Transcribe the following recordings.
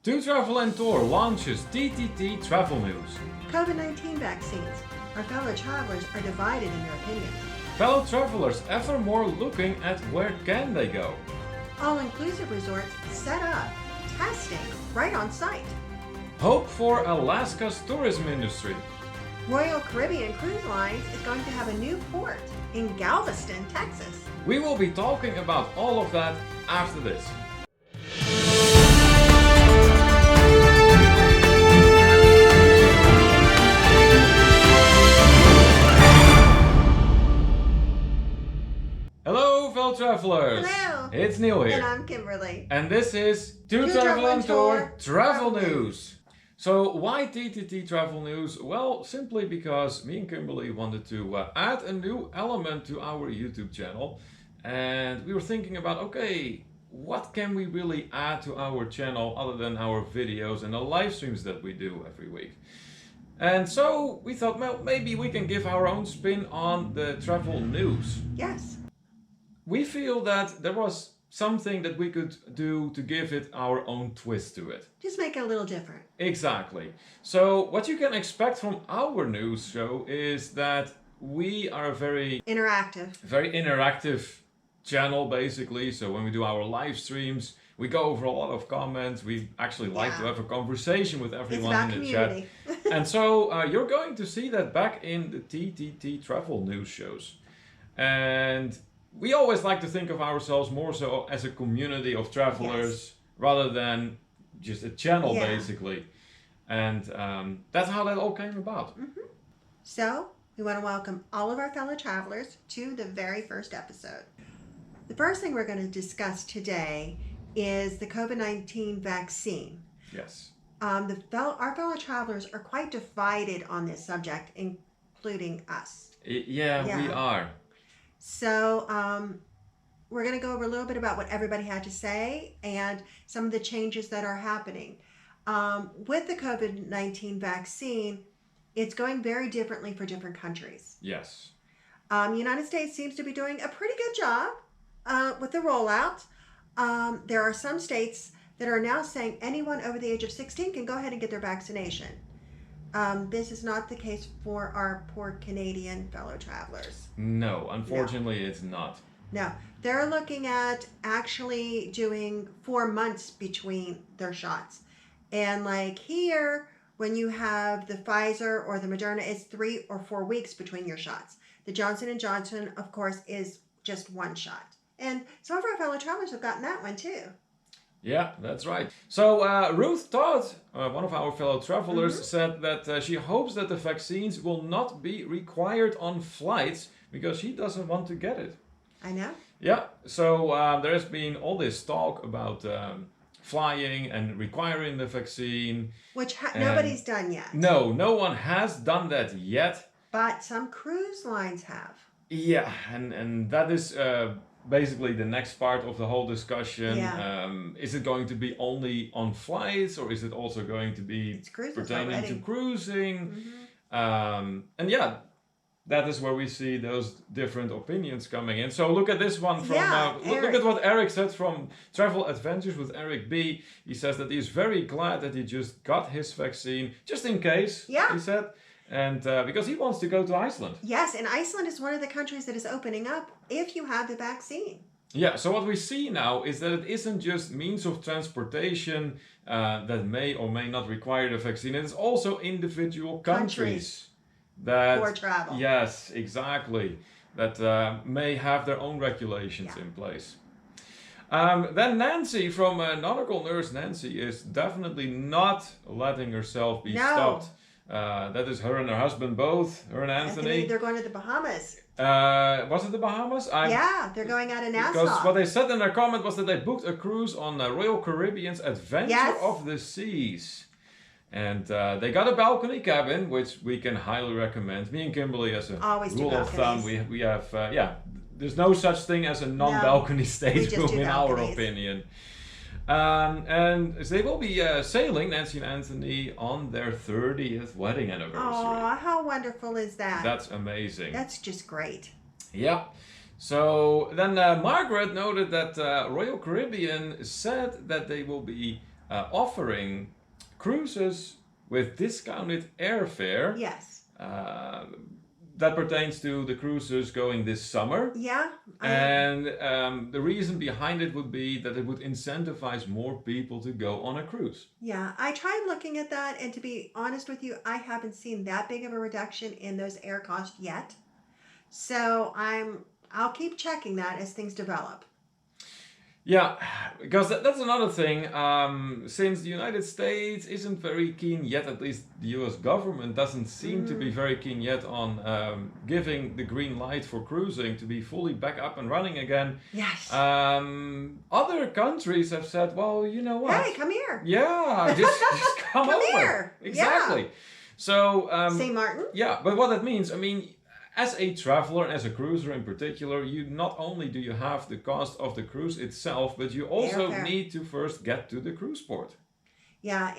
To Travel and Tour launches TTT Travel News. COVID-19 vaccines. Our fellow travelers are divided in their opinions. Fellow travelers ever more looking at where can they go. All-inclusive resorts set up. Testing right on site. Hope for Alaska's tourism industry. Royal Caribbean Cruise Lines is going to have a new port in Galveston, Texas. We will be talking about all of that after this. Hello, fellow travelers. Hello. It's Neil here. And I'm Kimberly. And this is To Travel and Tour Travel News. So why TTT Travel News? Well, simply because me and Kimberly wanted to add a new element to our YouTube channel. And we were thinking about, okay, what can we really add to our channel other than our videos and the live streams that we do every week? And so we thought, well, maybe we can give our own spin on the travel news. Yes. We feel that there was something that we could do to give it our own twist to it. Just make it a little different. Exactly. So what you can expect from our news show is that we are a very interactive channel, basically. So when we do our live streams, we go over a lot of comments. We actually like to have a conversation with everyone in the chat. And so you're going to see that back in the TTT Travel News shows. And we always like to think of ourselves more so as a community of travelers rather than just a channel, basically. And that's how that all came about. Mm-hmm. So we want to welcome all of our fellow travelers to the very first episode. The first thing we're going to discuss today is the COVID-19 vaccine. Yes. Our fellow travelers are quite divided on this subject, including us. Yeah, we are. So we're going to go over a little bit about what everybody had to say and some of the changes that are happening. With the COVID-19 vaccine, it's going very differently for different countries. Yes. The United States seems to be doing a pretty good job with the rollout. There are some states that are now saying anyone over the age of 16 can go ahead and get their vaccination. This is not the case for our poor Canadian fellow travelers. No, unfortunately it's not. No, they're looking at actually doing 4 months between their shots. And like here, when you have the Pfizer or the Moderna, it's 3 or 4 weeks between your shots. The Johnson & Johnson, of course, is just 1 shot. And some of our fellow travelers have gotten that one too. Yeah, that's right. So Ruth Todd, one of our fellow travelers, said that she hopes that the vaccines will not be required on flights because she doesn't want to get it. I know. Yeah, so there's been all this talk about flying and requiring the vaccine. Which nobody's done yet. No one has done that yet. But some cruise lines have. Yeah, and that is basically the next part of the whole discussion. Yeah. Is it going to be only on flights or is it also going to be pertaining to cruising? And yeah, that is where we see those different opinions coming in. So look at this one from look at what Eric said from Travel Adventures with Eric B. He says that he's very glad that he just got his vaccine just in case. He said. And because he wants to go to Iceland. Yes, and Iceland is one of the countries that is opening up if you have the vaccine. Yeah, so what we see now is that it isn't just means of transportation that may or may not require the vaccine. It is also individual countries that for travel. Yes, exactly. That may have their own regulations in place. Then Nancy from Nautical Nurse Nancy is definitely not letting herself be stopped. That is her and her husband both, her and Anthony. They're going to the Bahamas. Was it the Bahamas? Yeah, they're going out of Nassau. Because what they said in their comment was that they booked a cruise on Royal Caribbean's Adventure of the Seas. And they got a balcony cabin, which we can highly recommend. Me and Kimberly, as a rule of thumb, we have, there's no such thing as a non-balcony stateroom in our opinion. And they will be sailing, Nancy and Anthony, on their 30th wedding anniversary. Oh, how wonderful is that? That's amazing. That's just great. Yeah. So then Margaret noted that Royal Caribbean said that they will be offering cruises with discounted airfare. Yes. That pertains to the cruises going this summer. Yeah. And the reason behind it would be that it would incentivize more people to go on a cruise. Yeah, I tried looking at that, and to be honest with you, I haven't seen that big of a reduction in those air costs yet. So I'll keep checking that as things develop. Yeah, because that's another thing. Since the United States isn't very keen yet, at least the US government doesn't seem to be very keen yet on giving the green light for cruising to be fully back up and running again. Yes. Other countries have said, well, you know what? Hey, come here. Yeah, just come over. Here. Exactly. Yeah. So, St. Martin? Yeah, but what that means, I mean, as a traveler and as a cruiser in particular, you not only do you have the cost of the cruise itself, but you also need to first get to the cruise port. Yeah,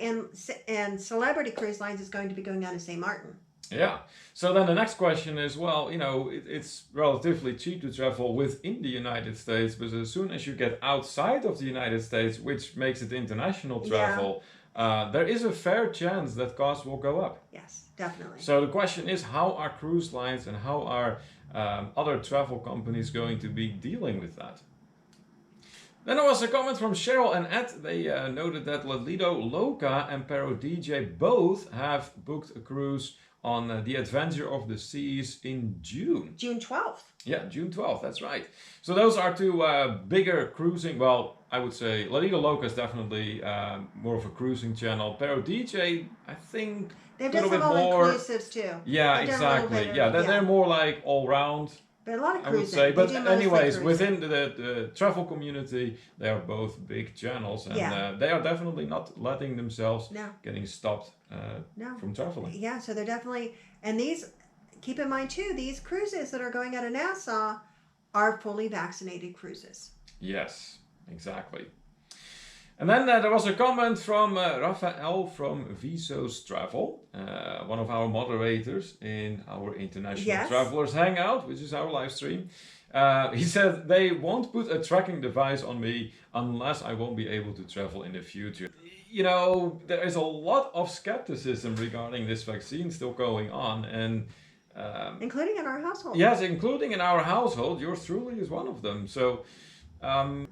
and Celebrity Cruise Lines is going to be going out of St. Martin. Yeah. So then the next question is, well, you know, it's relatively cheap to travel within the United States, but as soon as you get outside of the United States, which makes it international travel, there is a fair chance that costs will go up. Yes. Definitely. So the question is, how are cruise lines and how are other travel companies going to be dealing with that? Then there was a comment from Cheryl and Ed. They noted that Lido Loca and Pero DJ both have booked a cruise on the Adventure of the Seas in June. June 12th. Yeah, June 12th, that's right. So those are two bigger cruising, well, I would say Lido Loca is definitely more of a cruising channel. Pero DJ, I think... They've done some all-inclusives too. Yeah, exactly. Yeah, they're more like all-round, but a lot of cruising, I would say. But anyways, within the travel community, they are both big channels. And they are definitely not letting themselves getting stopped from traveling. Yeah, so they're definitely... And these, keep in mind too, these cruises that are going out of Nassau are fully vaccinated cruises. Yes, exactly. And then there was a comment from Raphael from Visos Travel, one of our moderators in our International Travelers Hangout, which is our live stream. He said, they won't put a tracking device on me unless I won't be able to travel in the future. You know, there is a lot of skepticism regarding this vaccine still going on. And including in our household. Yes, including in our household. Yours truly is one of them. So...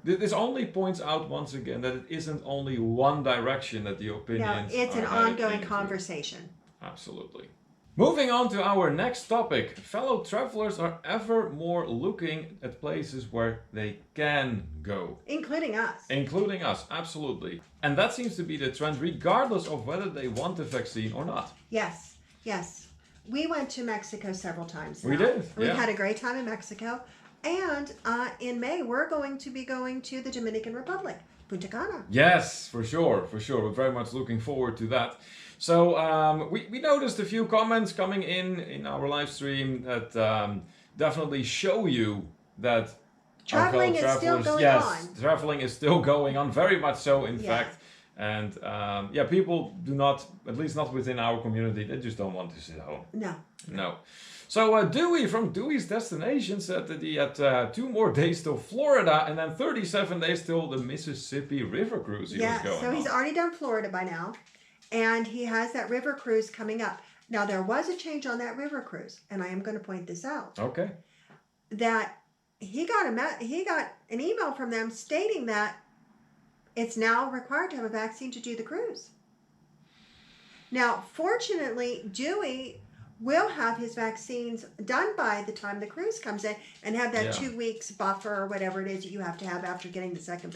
this only points out once again that it isn't only one direction that the opinions No, it's an ongoing conversation. Absolutely. Moving on to our next topic. Fellow travelers are ever more looking at places where they can go. Including us. Including us, absolutely. And that seems to be the trend regardless of whether they want the vaccine or not. Yes, yes. We went to Mexico several times now. We did, We had a great time in Mexico. And in May, we're going to be going to the Dominican Republic, Punta Cana. Yes, for sure, for sure. We're very much looking forward to that. So we noticed a few comments coming in our live stream that definitely show you that traveling is still going on. Traveling is still going on, very much so, in fact. And people do not, at least not within our community, they just don't want to sit home. No. So Dewey from Dewey's Destination said that he had 2 more days till Florida and then 37 days till the Mississippi River Cruise he was going so he's already done Florida by now. And he has that river cruise coming up. Now, there was a change on that river cruise, and I am going to point this out. Okay. That he got an email from them stating that it's now required to have a vaccine to do the cruise. Now, fortunately, Dewey will have his vaccines done by the time the cruise comes in and have that 2 weeks buffer or whatever it is that you have to have after getting the second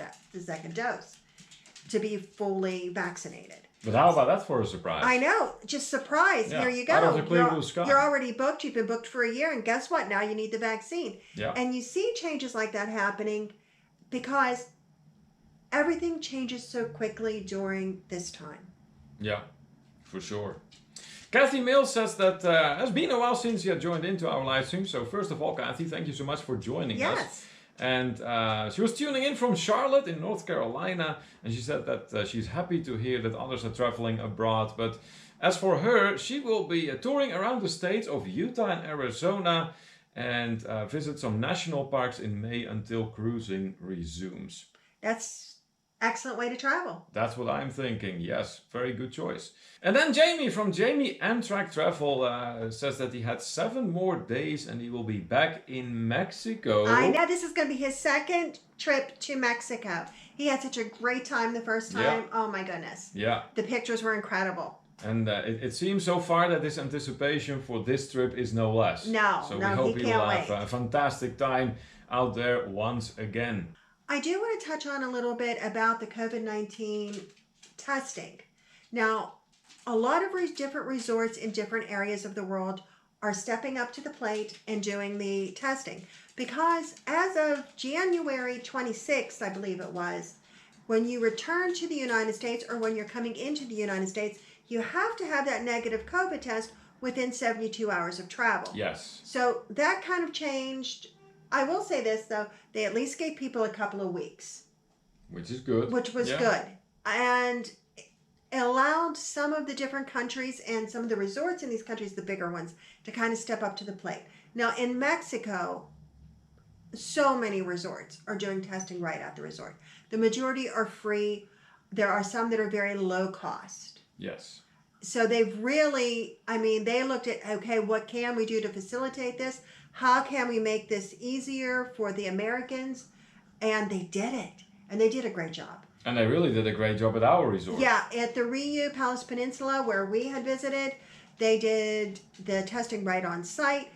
dose to be fully vaccinated. But how about that for a surprise? I know, just surprise. Here you go. Out of the clear blue sky. You're already booked. You've been booked for a year, and guess what? Now you need the vaccine. Yeah. And you see changes like that happening because everything changes so quickly during this time. Yeah, for sure. Kathy Mills says that it has been a while since you have joined into our live stream. So first of all, Kathy, thank you so much for joining us. And she was tuning in from Charlotte in North Carolina. And she said that she's happy to hear that others are traveling abroad. But as for her, she will be touring around the states of Utah and Arizona and visit some national parks in May until cruising resumes. That's excellent way to travel. That's what I'm thinking. Yes, very good choice. And then Jamie from Jamie Amtrak Travel says that he had 7 more days and he will be back in Mexico. I know this is going to be his second trip to Mexico. He had such a great time the first time. Yeah. Oh my goodness. Yeah. The pictures were incredible. And it seems so far that this anticipation for this trip is no less. No, so we hope he will have a fantastic time out there once again. I do want to touch on a little bit about the COVID-19 testing. Now, a lot of different resorts in different areas of the world are stepping up to the plate and doing the testing. Because as of January 26th, I believe it was, when you return to the United States or when you're coming into the United States, you have to have that negative COVID test within 72 hours of travel. Yes. So that kind of changed. I will say this, though. They at least gave people a couple of weeks. Which is good. Which was good. And it allowed some of the different countries and some of the resorts in these countries, the bigger ones, to kind of step up to the plate. Now, in Mexico, so many resorts are doing testing right at the resort. The majority are free. There are some that are very low cost. Yes. So they've really, they looked at, okay, what can we do to facilitate this? How can we make this easier for the Americans? And they did it. And they did a great job. And they really did a great job at our resort. Yeah, at the Riu Palace Peninsula where we had visited, they did the testing right on site.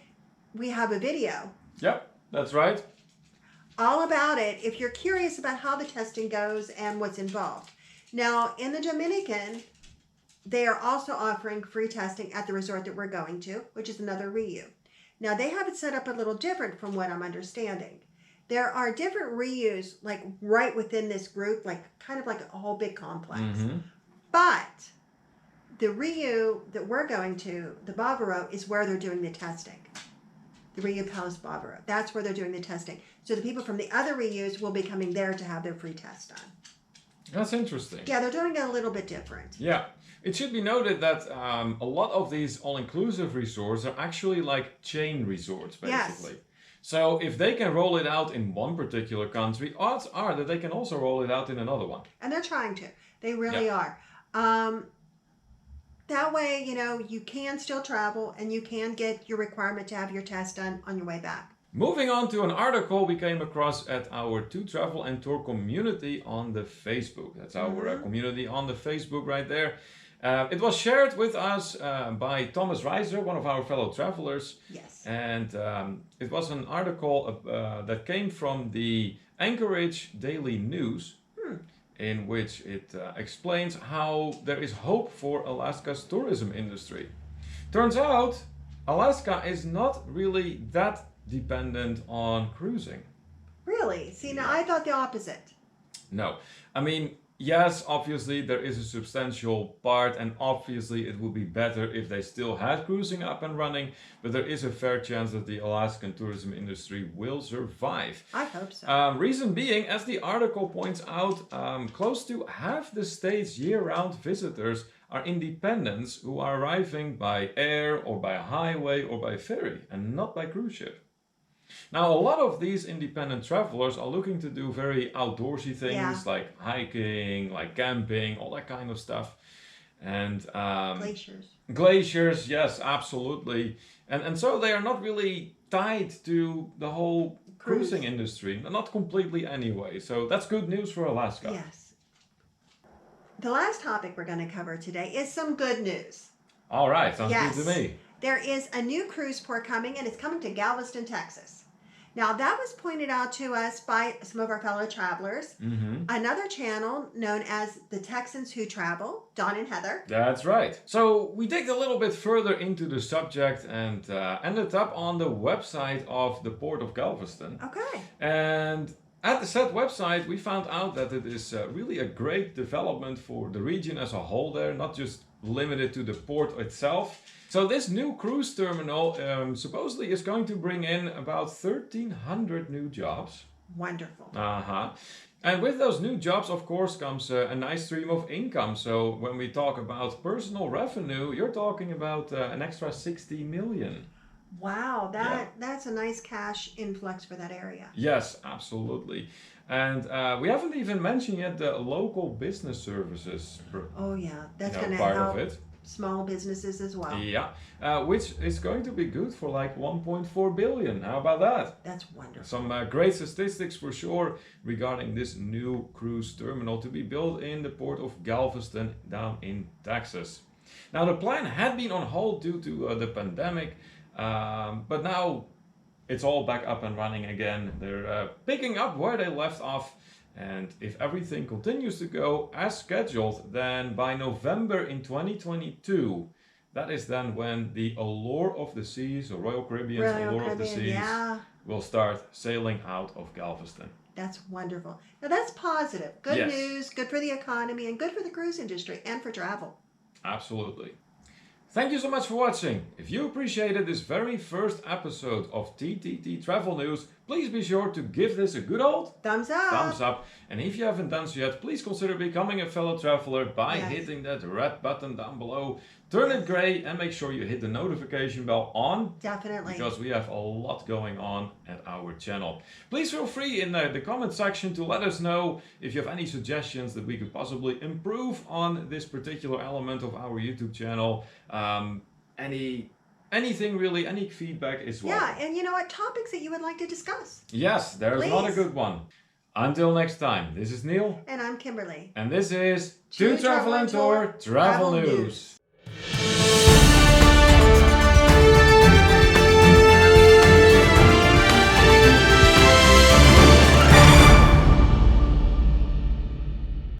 We have a video. Yep, that's right. All about it if you're curious about how the testing goes and what's involved. Now, in the Dominican, they are also offering free testing at the resort that we're going to, which is another Riu. Now, they have it set up a little different from what I'm understanding. There are different Rius, like right within this group, like kind of like a whole big complex. Mm-hmm. But the Riu that we're going to, the Bavaro, is where they're doing the testing. The Riu Palace Bavaro. That's where they're doing the testing. So the people from the other Rius will be coming there to have their free test done. That's interesting. Yeah, they're doing it a little bit different. Yeah. It should be noted that a lot of these all-inclusive resorts are actually like chain resorts, basically. Yes. So if they can roll it out in one particular country, odds are that they can also roll it out in another one. And they're trying to. They really are. That way, you can still travel and you can get your requirement to have your test done on your way back. Moving on to an article we came across at our To Travel and Tour community on the Facebook. That's our community on the Facebook right there. It was shared with us by Thomas Reiser, one of our fellow travelers. Yes. And it was an article that came from the Anchorage Daily News, in which it explains how there is hope for Alaska's tourism industry. Turns out, Alaska is not really that dependent on cruising. Really? See, now I thought the opposite. No. Yes, obviously there is a substantial part, and obviously it would be better if they still had cruising up and running, but there is a fair chance that the Alaskan tourism industry will survive. I hope so. Reason being, as the article points out, close to half the state's year-round visitors are independents who are arriving by air or by highway or by ferry, and not by cruise ship. Now, a lot of these independent travelers are looking to do very outdoorsy things like hiking, like camping, all that kind of stuff. And glaciers, yes, absolutely. And so they are not really tied to the whole cruising industry, not completely anyway. So that's good news for Alaska. Yes. The last topic we're going to cover today is some good news. All right, sounds good to me. There is a new cruise port coming, and it's coming to Galveston, Texas. Now, that was pointed out to us by some of our fellow travelers. Mm-hmm. Another channel known as The Texans Who Travel, Don and Heather. That's right. So we digged a little bit further into the subject and ended up on the website of the Port of Galveston. Okay. And at the said website, we found out that it is really a great development for the region as a whole there, not just limited to the port itself. So this new cruise terminal supposedly is going to bring in about 1,300 new jobs. Wonderful. And with those new jobs, of course, comes a nice stream of income. So when we talk about personal revenue, you're talking about an extra 60 million. Wow, that's a nice cash influx for that area. Yes, absolutely. And we haven't even mentioned yet the local business services. Oh yeah, that's going to part help of it. small businesses as well. Yeah, which is going to be good for like 1.4 billion. How about that? That's wonderful. Some great statistics for sure regarding this new cruise terminal to be built in the port of Galveston down in Texas. Now the plan had been on hold due to the pandemic, but now it's all back up and running again. They're picking up where they left off. And if everything continues to go as scheduled, then by November in 2022, that is then when the Allure of the Seas, or Royal Caribbean's Allure of the Seas, will start sailing out of Galveston. That's wonderful. Now that's positive. Good Yes. news, good for the economy, and good for the cruise industry and for travel. Absolutely. Thank you so much for watching. If you appreciated this very first episode of TTT Travel News, please be sure to give this a good old thumbs up. And if you haven't done so yet, please consider becoming a fellow traveler by Yes. hitting that red button down below. Turn it gray and make sure you hit the notification bell on. Definitely. Because we have a lot going on at our channel. Please feel free in the comment section to let us know if you have any suggestions that we could possibly improve on this particular element of our YouTube channel. Anything really, any feedback is welcome. Yeah, and you know what? Topics that you would like to discuss. Yes, there's not a Please. good one. Until next time, this is Neil. And I'm Kimberly. And this is To To Travel and Tour Travel News.